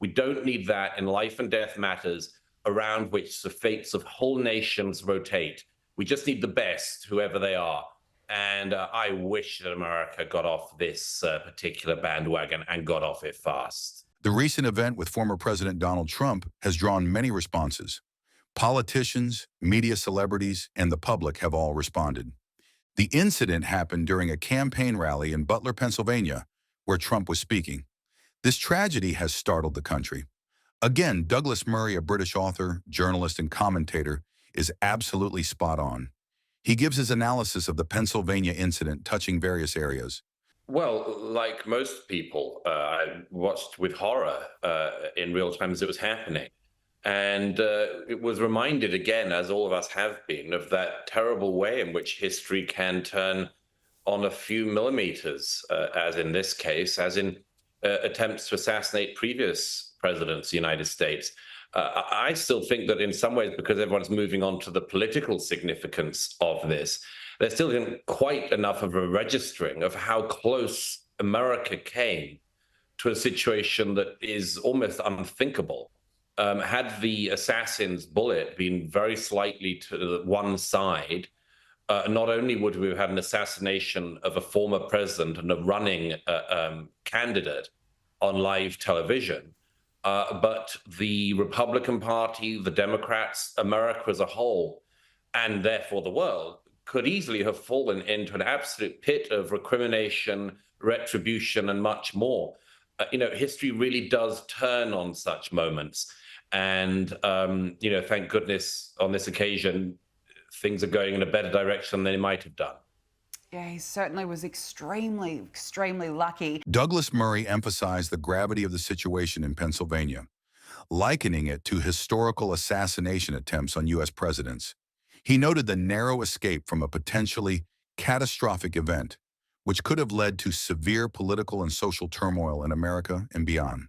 We don't need that in life and death matters around which the fates of whole nations rotate. We just need the best, whoever they are. And I wish that America got off this particular bandwagon and got off it fast. The recent event with former President Donald Trump has drawn many responses. Politicians, media celebrities, and the public have all responded. The incident happened during a campaign rally in Butler, Pennsylvania, where Trump was speaking. This tragedy has startled the country. Again, Douglas Murray, a British author, journalist, and commentator, is absolutely spot on. He gives his analysis of the Pennsylvania incident touching various areas. Well, like most people, I watched with horror in real time as it was happening. And it was reminded again, as all of us have been, of that terrible way in which history can turn on a few millimeters, as in this case, as in attempts to assassinate previous presidents of the United States. I still think that in some ways, because everyone's moving on to the political significance of this, there still isn't quite enough of a registering of how close America came to a situation that is almost unthinkable. Had the assassin's bullet been very slightly to one side, not only would we have had an assassination of a former president and a running candidate on live television, but the Republican Party, the Democrats, America as a whole, and therefore the world, could easily have fallen into an absolute pit of recrimination, retribution, and much more. History really does turn on such moments. And, thank goodness on this occasion, things are going in a better direction than they might have done. Yeah, he certainly was extremely, extremely lucky. Douglas Murray emphasized the gravity of the situation in Pennsylvania, likening it to historical assassination attempts on U.S. presidents. He noted the narrow escape from a potentially catastrophic event, which could have led to severe political and social turmoil in America and beyond.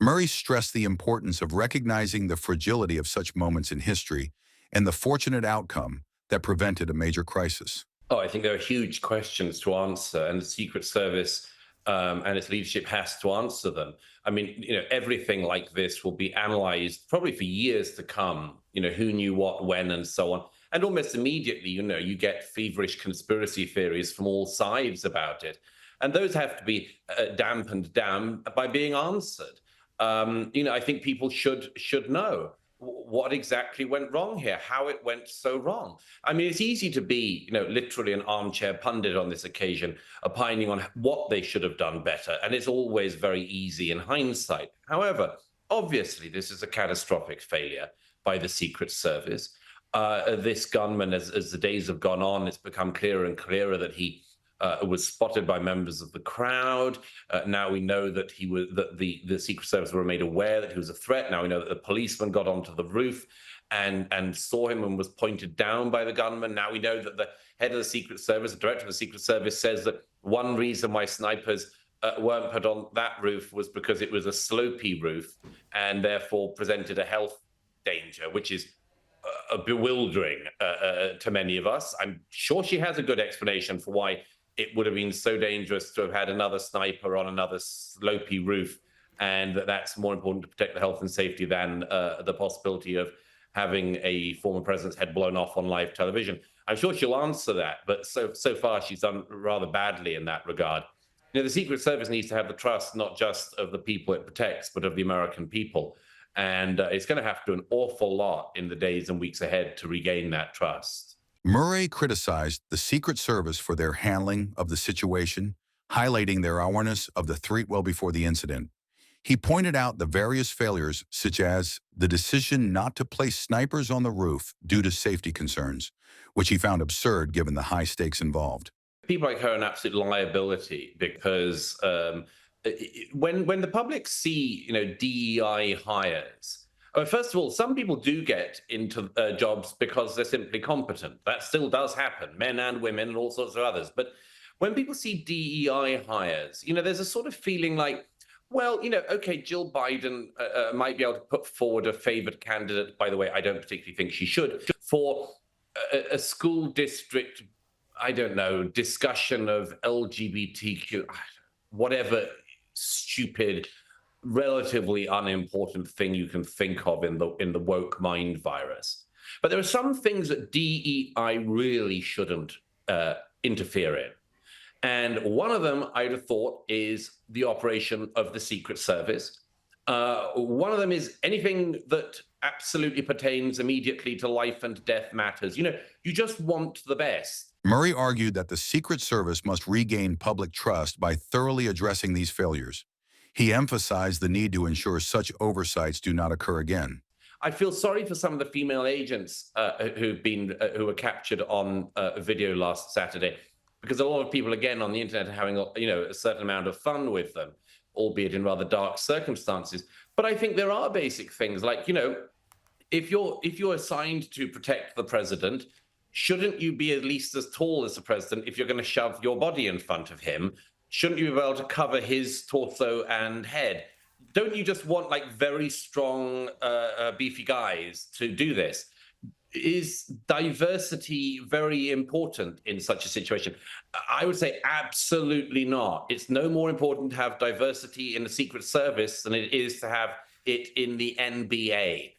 Murray stressed the importance of recognizing the fragility of such moments in history and the fortunate outcome that prevented a major crisis. Oh, I think there are huge questions to answer, and the Secret Service and its leadership has to answer them. I mean, everything like this will be analyzed probably for years to come. Who knew what, when, and so on. And almost immediately, you get feverish conspiracy theories from all sides about it. And those have to be dampened down by being answered. I think people should know what exactly went wrong here, how it went so wrong. I mean, it's easy to be, literally an armchair pundit on this occasion, opining on what they should have done better. And it's always very easy in hindsight. However, obviously, this is a catastrophic failure by the Secret Service. This gunman, as the days have gone on, it's become clearer and clearer that he was spotted by members of the crowd. Now we know that the Secret Service were made aware that he was a threat. Now we know that the policeman got onto the roof and saw him and was pointed down by the gunman. Now we know that the head of the Secret Service, the director of the Secret Service, says that one reason why snipers weren't put on that roof was because it was a slopey roof and therefore presented a health danger, which is bewildering to many of us. I'm sure she has a good explanation for why it would have been so dangerous to have had another sniper on another slopey roof, and that's more important to protect the health and safety than the possibility of having a former president's head blown off on live television. I'm sure she'll answer that, but so far she's done rather badly in that regard. The Secret Service needs to have the trust not just of the people it protects, but of the American people. And it's going to have to do an awful lot in the days and weeks ahead to regain that trust. Murray criticized the Secret Service for their handling of the situation, highlighting their awareness of the threat well before the incident. He pointed out the various failures, such as the decision not to place snipers on the roof due to safety concerns, which he found absurd given the high stakes involved. People like her are an absolute liability because when the public see, DEI hires, first of all, some people do get into jobs because they're simply competent. That still does happen, men and women and all sorts of others. But when people see DEI hires, there's a sort of feeling like, well, okay, Jill Biden might be able to put forward a favored candidate. By the way, I don't particularly think she should, for a school district, I don't know, discussion of LGBTQ, whatever stupid relatively unimportant thing you can think of in the woke mind virus. But there are some things that DEI really shouldn't interfere in. And one of them, I'd have thought, is the operation of the Secret Service. One of them is anything that absolutely pertains immediately to life and death matters. You just want the best. Murray argued that the Secret Service must regain public trust by thoroughly addressing these failures. He emphasized the need to ensure such oversights do not occur again. I feel sorry for some of the female agents who were captured on video last Saturday, because a lot of people, again, on the internet are having a certain amount of fun with them, albeit in rather dark circumstances. But I think there are basic things like, if you're assigned to protect the president, shouldn't you be at least as tall as the president if you're going to shove your body in front of him? Shouldn't you be able to cover his torso and head? Don't you just want very strong, beefy guys to do this? Is diversity very important in such a situation? I would say absolutely not. It's no more important to have diversity in the Secret Service than it is to have it in the NBA.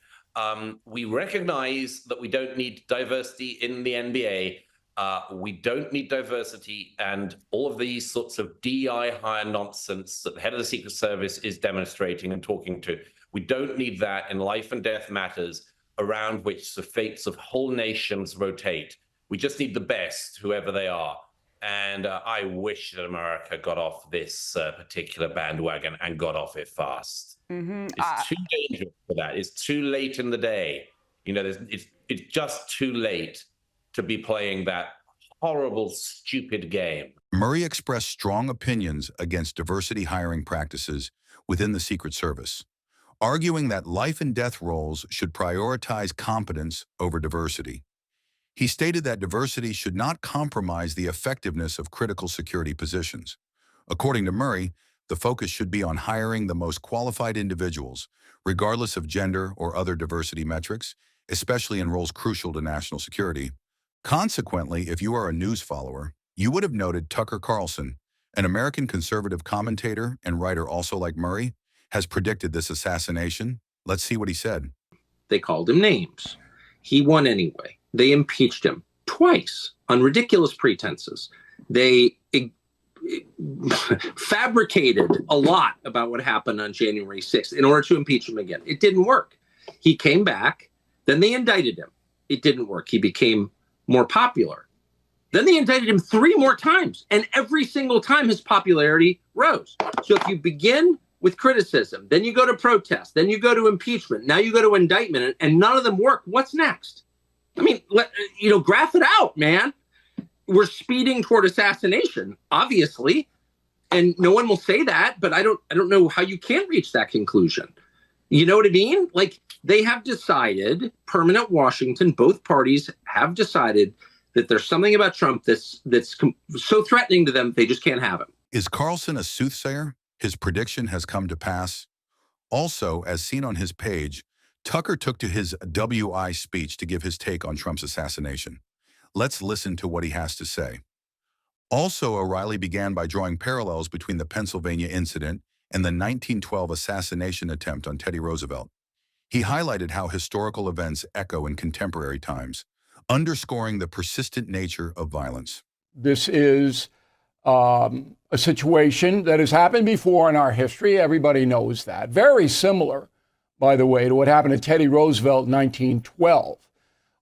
We recognize that we don't need diversity in the NBA. We don't need diversity and all of these sorts of DEI hire nonsense that the head of the Secret Service is demonstrating and talking to. We don't need that in life and death matters around which the fates of whole nations rotate. We just need the best, whoever they are. And I wish that America got off this particular bandwagon and got off it fast. It's too dangerous for that. It's too late in the day. It's just too late to be playing that horrible, stupid game. Murray expressed strong opinions against diversity hiring practices within the Secret Service, arguing that life and death roles should prioritize competence over diversity. He stated that diversity should not compromise the effectiveness of critical security positions. According to Murray, the focus should be on hiring the most qualified individuals, regardless of gender or other diversity metrics, especially in roles crucial to national security. Consequently, if you are a news follower, you would have noted Tucker Carlson, an American conservative commentator and writer also like Murray, has predicted this assassination. Let's see what he said. They called him names. He won anyway. They impeached him twice on ridiculous pretenses. They fabricated a lot about what happened on January 6th in order to impeach him again. It didn't work. He came back. Then they indicted him. It didn't work. He became more popular. Then they indicted him 3 more times, and every single time his popularity rose. So if you begin with criticism, then you go to protest, then you go to impeachment, now you go to indictment, and none of them work, what's next? I mean, graph it out, man. We're speeding toward assassination, obviously, and no one will say that, but I don't know how you can't reach that conclusion. You know what I mean? They have decided, permanent Washington, both parties have decided that there's something about Trump that's so threatening to them, they just can't have him. Is Carlson a soothsayer? His prediction has come to pass. Also, as seen on his page, Tucker took to his WI speech to give his take on Trump's assassination. Let's listen to what he has to say. Also, O'Reilly began by drawing parallels between the Pennsylvania incident and the 1912 assassination attempt on Teddy Roosevelt. He highlighted how historical events echo in contemporary times, underscoring the persistent nature of violence. This is a situation that has happened before in our history. Everybody knows that. Very similar, by the way, to what happened to Teddy Roosevelt in 1912,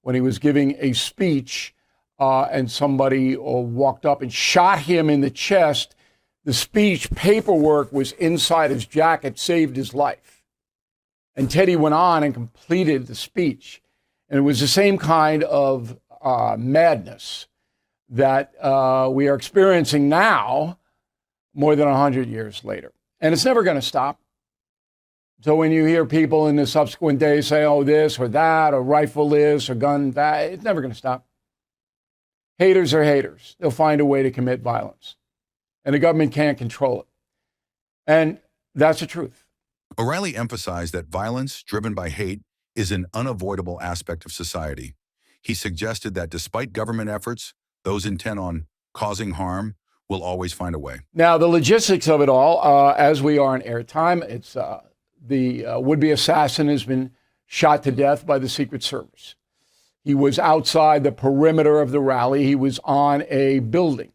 when he was giving a speech and somebody walked up and shot him in the chest. The speech paperwork was inside his jacket, saved his life. And Teddy went on and completed the speech. And it was the same kind of madness that we are experiencing now, more than 100 years later. And it's never going to stop. So when you hear people in the subsequent days say, oh, this or that, or rifle this or gun that, it's never going to stop. Haters are haters. They'll find a way to commit violence. And the government can't control it. And that's the truth. O'Reilly emphasized that violence driven by hate is an unavoidable aspect of society. He suggested that despite government efforts, those intent on causing harm will always find a way. Now, the logistics of it all, as we are in airtime, it's the would-be assassin has been shot to death by the Secret Service. He was outside the perimeter of the rally. He was on a building.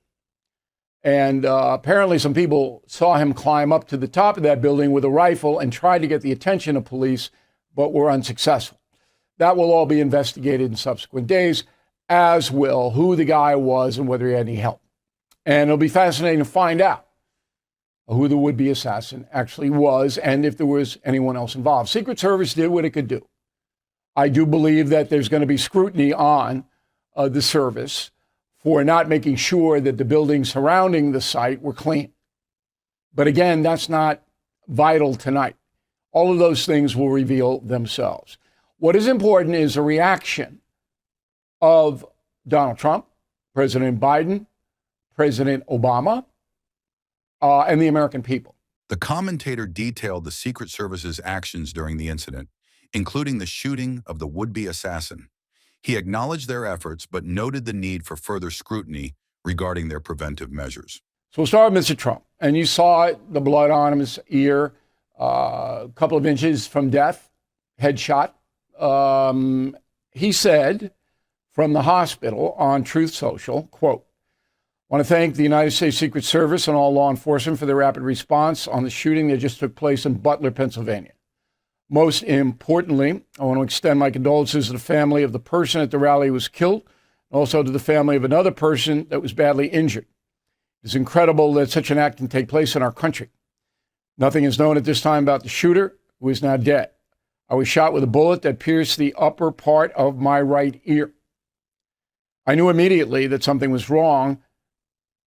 And apparently some people saw him climb up to the top of that building with a rifle and tried to get the attention of police, but were unsuccessful. That will all be investigated in subsequent days, as will who the guy was and whether he had any help. And it'll be fascinating to find out who the would-be assassin actually was and if there was anyone else involved. Secret Service did what it could do. I do believe that there's going to be scrutiny on the service for not making sure that the buildings surrounding the site were clean. But again, that's not vital tonight. All of those things will reveal themselves. What is important is a reaction of Donald Trump, President Biden, President Obama, and the American people. The commentator detailed the Secret Service's actions during the incident, including the shooting of the would-be assassin. He acknowledged their efforts, but noted the need for further scrutiny regarding their preventive measures. So we'll start with Mr. Trump. And you saw it, the blood on his ear, a couple of inches from death, headshot. He said from the hospital on Truth Social, quote, "I want to thank the United States Secret Service and all law enforcement for their rapid response on the shooting that just took place in Butler, Pennsylvania. Most importantly, I want to extend my condolences to the family of the person at the rally who was killed, and also to the family of another person that was badly injured. It's incredible that such an act can take place in our country. Nothing is known at this time about the shooter, who is now dead. I was shot with a bullet that pierced the upper part of my right ear. I knew immediately that something was wrong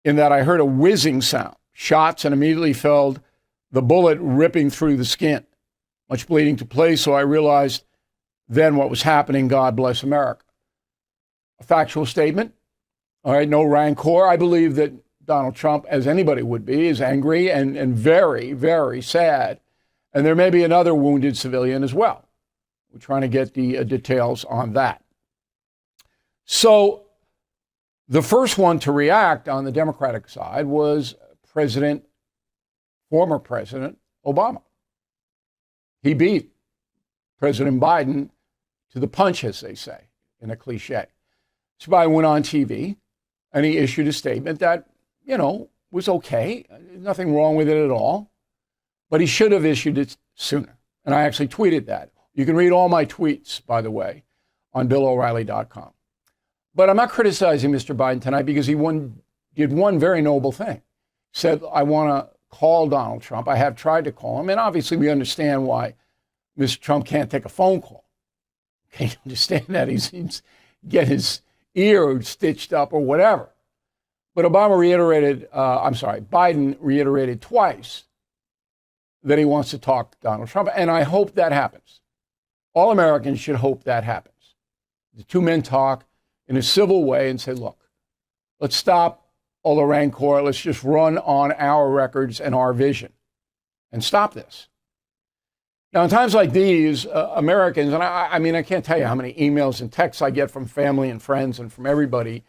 in that I heard a whizzing sound, shots, and immediately felt the bullet ripping through the skin. Much bleeding took place, so I realized then what was happening. God bless America." A factual statement. All right, no rancor. I believe that Donald Trump, as anybody would be, is angry and very, very sad. And there may be another wounded civilian as well. We're trying to get the details on that. So the first one to react on the Democratic side was former President Obama. He beat President Biden to the punch, as they say, in a cliche. So Biden went on TV and he issued a statement that, was okay. Nothing wrong with it at all. But he should have issued it sooner. And I actually tweeted that. You can read all my tweets, by the way, on BillO'Reilly.com. But I'm not criticizing Mr. Biden tonight because he did one very noble thing. Said, I want to call Donald Trump. I have tried to call him. And obviously we understand why Mr. Trump can't take a phone call. Okay, understand that. He's get his ear stitched up or whatever. But Biden reiterated twice that he wants to talk to Donald Trump. And I hope that happens. All Americans should hope that happens. The two men talk in a civil way and say, look, let's stop all the rancor. Let's just run on our records and our vision and stop this. Now, in times like these, Americans, and I can't tell you how many emails and texts I get from family and friends and from everybody.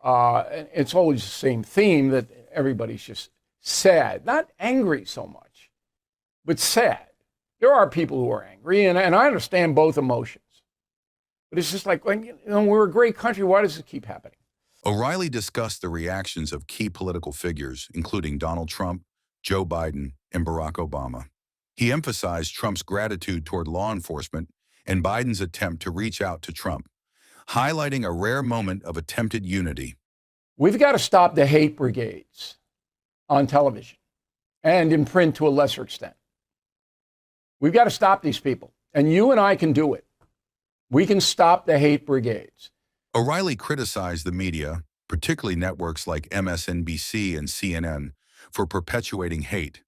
It's always the same theme that everybody's just sad, not angry so much, but sad. There are people who are angry, and I understand both emotions. But it's just like, we're a great country. Why does it keep happening? O'Reilly discussed the reactions of key political figures, including Donald Trump, Joe Biden, and Barack Obama. He emphasized Trump's gratitude toward law enforcement and Biden's attempt to reach out to Trump, highlighting a rare moment of attempted unity. We've got to stop the hate brigades on television and in print to a lesser extent. We've got to stop these people, and you and I can do it. We can stop the hate brigades. O'Reilly criticized the media, particularly networks like MSNBC and CNN, for perpetuating hate.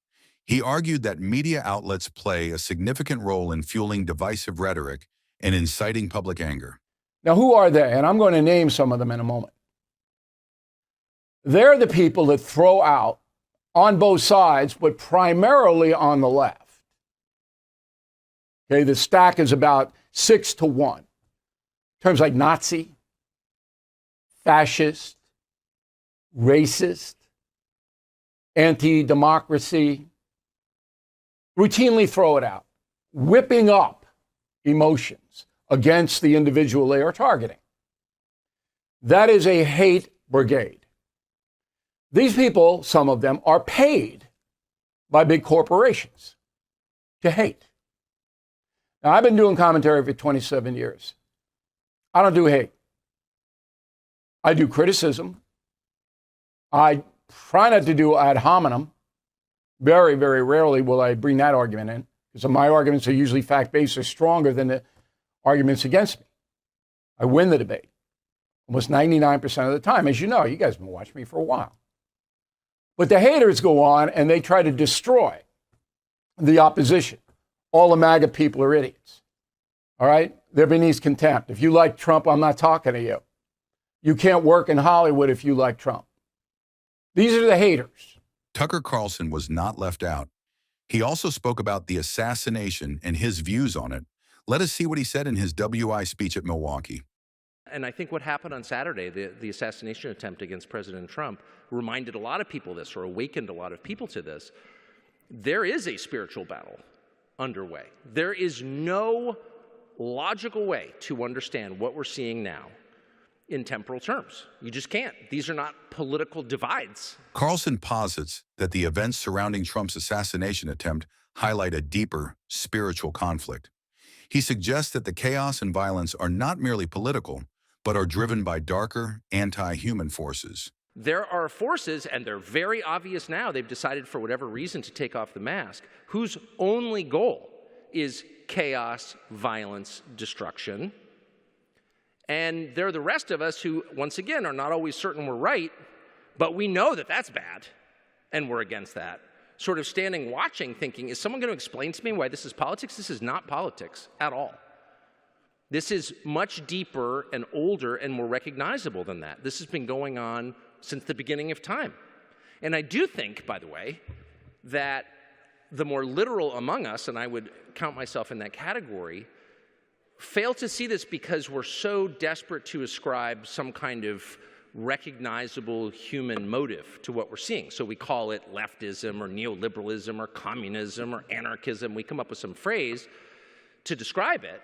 He argued that media outlets play a significant role in fueling divisive rhetoric and inciting public anger. Now, who are they? And I'm going to name some of them in a moment. They're the people that throw out on both sides, but primarily on the left. Okay, the stack is about 6-1. Terms like Nazi, fascist, racist, anti-democracy, routinely throw it out, whipping up emotions against the individual they are targeting. That is a hate brigade. These people, some of them, are paid by big corporations to hate. Now, I've been doing commentary for 27 years. I don't do hate. I do criticism. I try not to do ad hominem. Very, very rarely will I bring that argument in, because my arguments are usually fact-based or stronger than the arguments against me. I win the debate almost 99% of the time. As you know, you guys have been watching me for a while. But the haters go on and they try to destroy the opposition. All the MAGA people are idiots. All right? They're beneath contempt. If you like Trump, I'm not talking to you. You can't work in Hollywood if you like Trump. These are the haters. Tucker Carlson was not left out. He also spoke about the assassination and his views on it. Let us see what he said in his WI speech at Milwaukee. And I think what happened on Saturday, the assassination attempt against President Trump, reminded a lot of people this, or awakened a lot of people to this. There is a spiritual battle underway. There is no logical way to understand what we're seeing now in temporal terms. You just can't. These are not political divides. Carlson posits that the events surrounding Trump's assassination attempt highlight a deeper spiritual conflict. He suggests that the chaos and violence are not merely political, but are driven by darker, anti-human forces. There are forces, and they're very obvious now, they've decided for whatever reason to take off the mask, whose only goal is chaos, violence, destruction. And there are the rest of us who, once again, are not always certain we're right, but we know that that's bad, and we're against that. Sort of standing watching, thinking, is someone going to explain to me why this is politics? This is not politics at all. This is much deeper and older and more recognizable than that. This has been going on since the beginning of time. And I do think, by the way, that the more literal among us, and I would count myself in that category, fail to see this because we're so desperate to ascribe some kind of recognizable human motive to what we're seeing. So we call it leftism or neoliberalism or communism or anarchism. We come up with some phrase to describe it,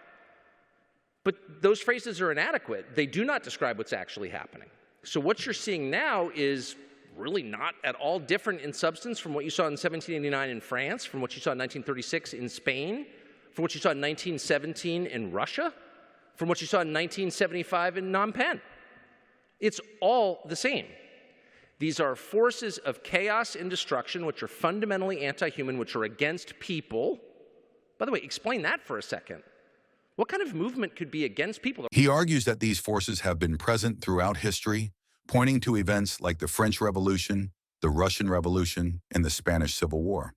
but those phrases are inadequate. They do not describe what's actually happening. So what you're seeing now is really not at all different in substance from what you saw in 1789 in France, from what you saw in 1936 in Spain, from what you saw in 1917 in Russia, from what you saw in 1975 in Phnom Penh. It's all the same. These are forces of chaos and destruction, which are fundamentally anti-human, which are against people. By the way, explain that for a second. What kind of movement could be against people? He argues that these forces have been present throughout history, pointing to events like the French Revolution, the Russian Revolution, and the Spanish Civil War.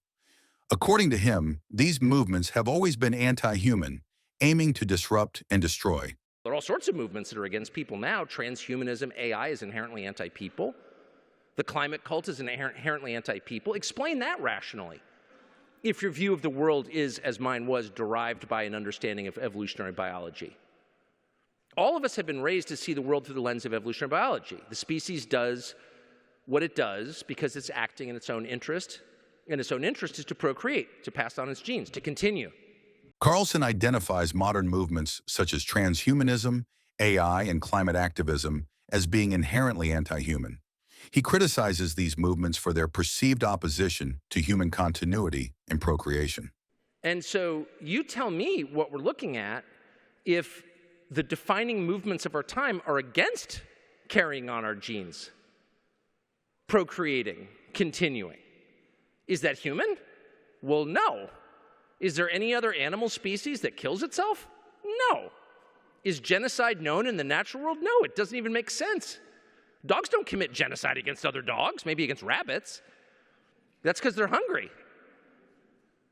According to him, these movements have always been anti-human, aiming to disrupt and destroy. There are all sorts of movements that are against people now. Transhumanism, AI is inherently anti-people. The climate cult is inherently anti-people. Explain that rationally. If your view of the world is, as mine was, derived by an understanding of evolutionary biology. All of us have been raised to see the world through the lens of evolutionary biology. The species does what it does because it's acting in its own interest, and its own interest is to procreate, to pass on its genes, to continue. Carlson identifies modern movements such as transhumanism, AI, and climate activism as being inherently anti-human. He criticizes these movements for their perceived opposition to human continuity and procreation. And so you tell me what we're looking at if the defining movements of our time are against carrying on our genes, procreating, continuing. Is that human? Well, no. Is there any other animal species that kills itself? No. Is genocide known in the natural world? No, it doesn't even make sense. Dogs don't commit genocide against other dogs, maybe against rabbits. That's because they're hungry.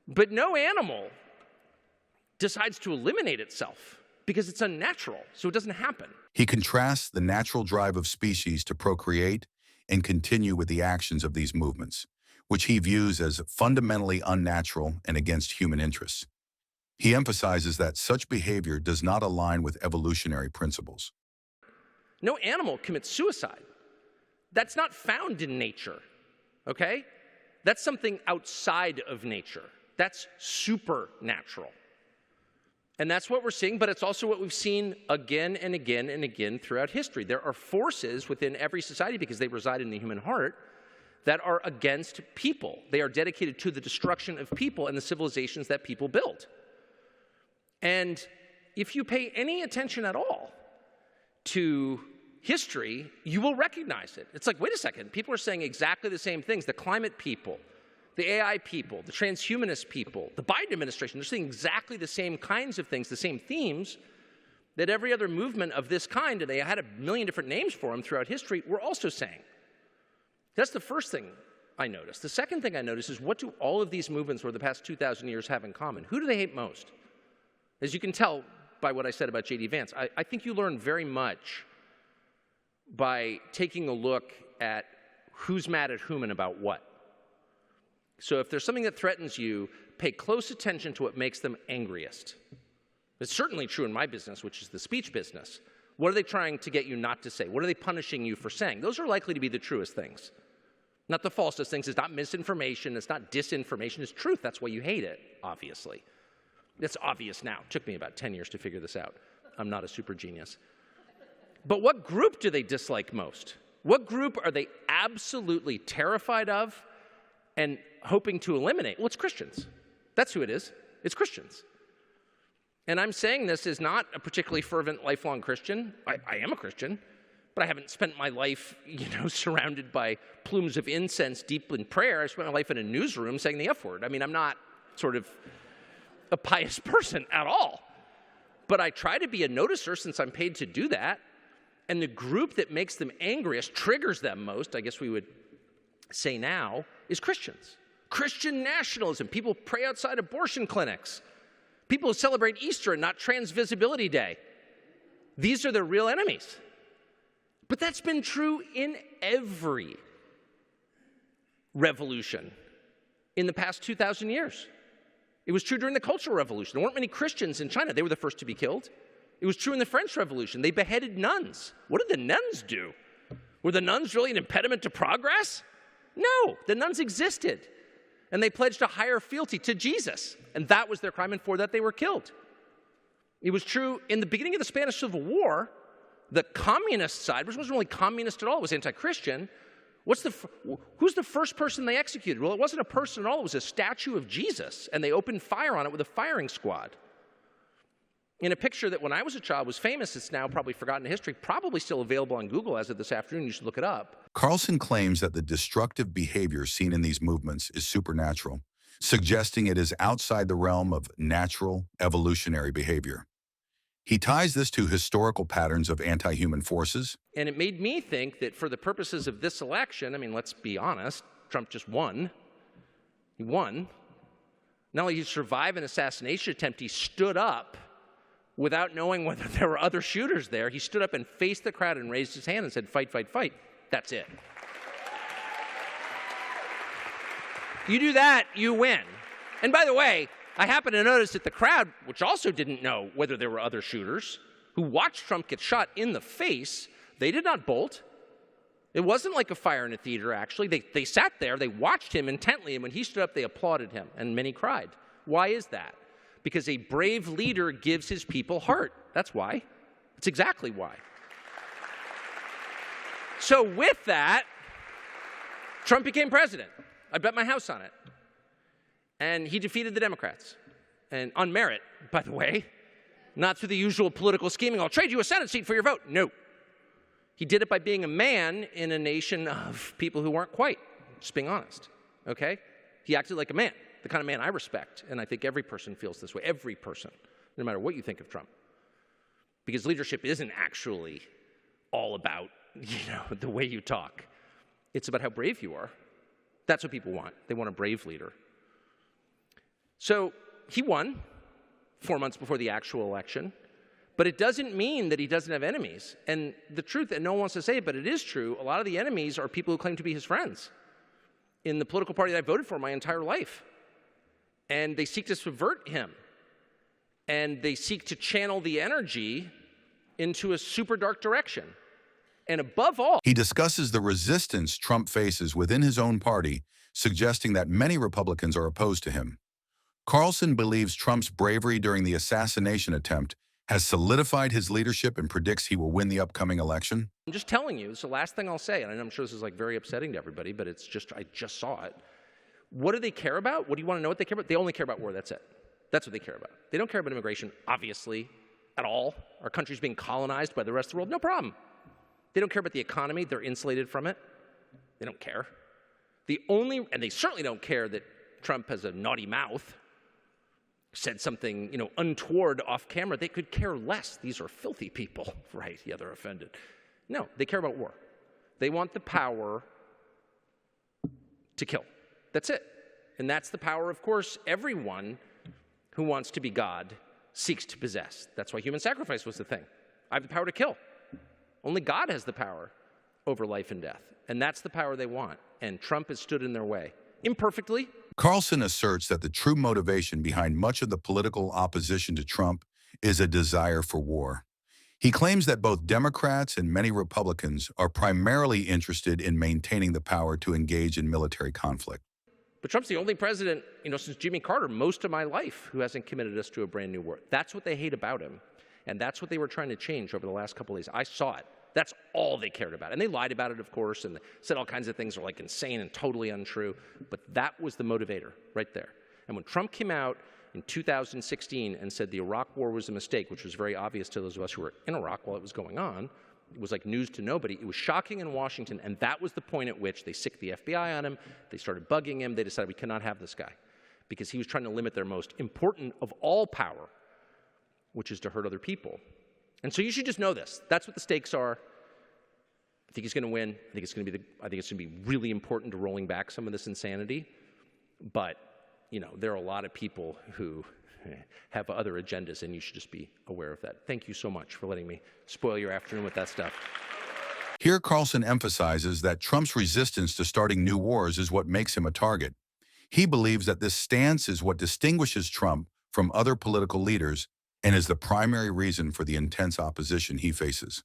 But no animal decides to eliminate itself because it's unnatural, so it doesn't happen. He contrasts the natural drive of species to procreate and continue with the actions of these movements, which he views as fundamentally unnatural and against human interests. He emphasizes that such behavior does not align with evolutionary principles. No animal commits suicide. That's not found in nature, okay? That's something outside of nature. That's supernatural. And that's what we're seeing, but it's also what we've seen again and again and again throughout history. There are forces within every society, because they reside in the human heart, that are against people. They are dedicated to the destruction of people and the civilizations that people build. And if you pay any attention at all to history, you will recognize it. It's like, wait a second, people are saying exactly the same things. The climate people, the AI people, the transhumanist people, the Biden administration, they're saying exactly the same kinds of things, the same themes that every other movement of this kind, and they had a million different names for them throughout history, were also saying. That's the first thing I noticed. The second thing I noticed is, what do all of these movements over the past 2,000 years have in common? Who do they hate most? As you can tell by what I said about J.D. Vance, I think you learn very much by taking a look at who's mad at whom and about what. So if there's something that threatens you, pay close attention to what makes them angriest. It's certainly true in my business, which is the speech business. What are they trying to get you not to say? What are they punishing you for saying? Those are likely to be the truest things. Not the falsest things. It's not misinformation. It's not disinformation. It's truth. That's why you hate it, obviously. It's obvious now. It took me about 10 years to figure this out. I'm not a super genius. But what group do they dislike most? What group are they absolutely terrified of and hoping to eliminate? Well, it's Christians. That's who it is. It's Christians. And I'm saying this as not a particularly fervent, lifelong Christian. I am a Christian, but I haven't spent my life, surrounded by plumes of incense deep in prayer. I spent my life in a newsroom saying the F word. I mean, I'm not sort of a pious person at all. But I try to be a noticer since I'm paid to do that. And the group that makes them angriest, triggers them most, I guess we would say now, is Christians. Christian nationalism. People pray outside abortion clinics. People who celebrate Easter and not Trans Visibility Day. These are their real enemies. But that's been true in every revolution in the past 2,000 years. It was true during the Cultural Revolution. There weren't many Christians in China. They were the first to be killed. It was true in the French Revolution. They beheaded nuns. What did the nuns do? Were the nuns really an impediment to progress? No, the nuns existed. And they pledged a higher fealty to Jesus. And that was their crime, and for that they were killed. It was true in the beginning of the Spanish Civil War. The communist side, which wasn't really communist at all, it was anti-Christian. Who's the first person they executed? Well, it wasn't a person at all. It was a statue of Jesus. And they opened fire on it with a firing squad. In a picture that when I was a child was famous, it's now probably forgotten in history, probably still available on Google as of this afternoon. You should look it up. Carlson claims that the destructive behavior seen in these movements is supernatural, suggesting it is outside the realm of natural evolutionary behavior. He ties this to historical patterns of anti-human forces. And it made me think that for the purposes of this election, I mean, let's be honest, Trump just won. He won. Not only did he survive an assassination attempt, he stood up without knowing whether there were other shooters there. He stood up and faced the crowd and raised his hand and said, "Fight, fight, fight." That's it. You do that, you win. And by the way, I happen to notice that the crowd, which also didn't know whether there were other shooters, who watched Trump get shot in the face, they did not bolt. It wasn't like a fire in a theater, actually. They sat there, they watched him intently, and when he stood up, they applauded him, and many cried. Why is that? Because a brave leader gives his people heart. That's why. That's exactly why. So with that, Trump became president. I bet my house on it. And he defeated the Democrats. And on merit, by the way, not through the usual political scheming, "I'll trade you a Senate seat for your vote." No. He did it by being a man in a nation of people who weren't quite, just being honest, okay? He acted like a man, the kind of man I respect, and I think every person feels this way, every person, no matter what you think of Trump. Because leadership isn't actually all about, the way you talk. It's about how brave you are. That's what people want. They want a brave leader. So he won 4 months before the actual election, but it doesn't mean that he doesn't have enemies. And the truth, and no one wants to say it, but it is true, a lot of the enemies are people who claim to be his friends in the political party that I voted for my entire life. And they seek to subvert him. And they seek to channel the energy into a super dark direction. And above all, He discusses the resistance Trump faces within his own party, suggesting that many Republicans are opposed to him. Carlson believes Trump's bravery during the assassination attempt has solidified his leadership and predicts he will win the upcoming election. I'm just telling you, it's the last thing I'll say, and I'm sure this is like very upsetting to everybody, but it's just, I just saw it. What do they care about? What do you want to know what they care about? They only care about war, that's it. That's what they care about. They don't care about immigration, obviously, at all. Our country's being colonized by the rest of the world, no problem. They don't care about the economy, they're insulated from it. They don't care. And they certainly don't care that Trump has a naughty mouth, said something, untoward off camera. They could care less. These are filthy people, right? Yeah, they're offended. No, they care about war. They want the power to kill. That's it. And that's the power, of course, everyone who wants to be God seeks to possess. That's why human sacrifice was the thing. I have the power to kill. Only God has the power over life and death. And that's the power they want. And Trump has stood in their way. Imperfectly. Carlson asserts that the true motivation behind much of the political opposition to Trump is a desire for war. He claims that both Democrats and many Republicans are primarily interested in maintaining the power to engage in military conflict. But Trump's the only president, since Jimmy Carter, most of my life, who hasn't committed us to a brand new war. That's what they hate about him. And that's what they were trying to change over the last couple of days. I saw it. That's all they cared about. And they lied about it, of course, and said all kinds of things that are like insane and totally untrue. But that was the motivator right there. And when Trump came out in 2016 and said the Iraq war was a mistake, which was very obvious to those of us who were in Iraq while it was going on, it was like news to nobody. It was shocking in Washington, and that was the point at which they sicked the FBI on him. They started bugging him. They decided we cannot have this guy because he was trying to limit their most important of all power, which is to hurt other people. And so you should just know this. That's what the stakes are. I think he's going to win. I think it's going to be really important to rolling back some of this insanity. But, there are a lot of people who have other agendas, and you should just be aware of that. Thank you so much for letting me spoil your afternoon with that stuff. Here, Carlson emphasizes that Trump's resistance to starting new wars is what makes him a target. He believes that this stance is what distinguishes Trump from other political leaders and is the primary reason for the intense opposition he faces.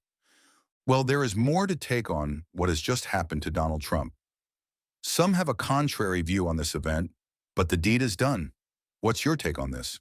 Well, there is more to take on what has just happened to Donald Trump. Some have a contrary view on this event, but the deed is done. What's your take on this?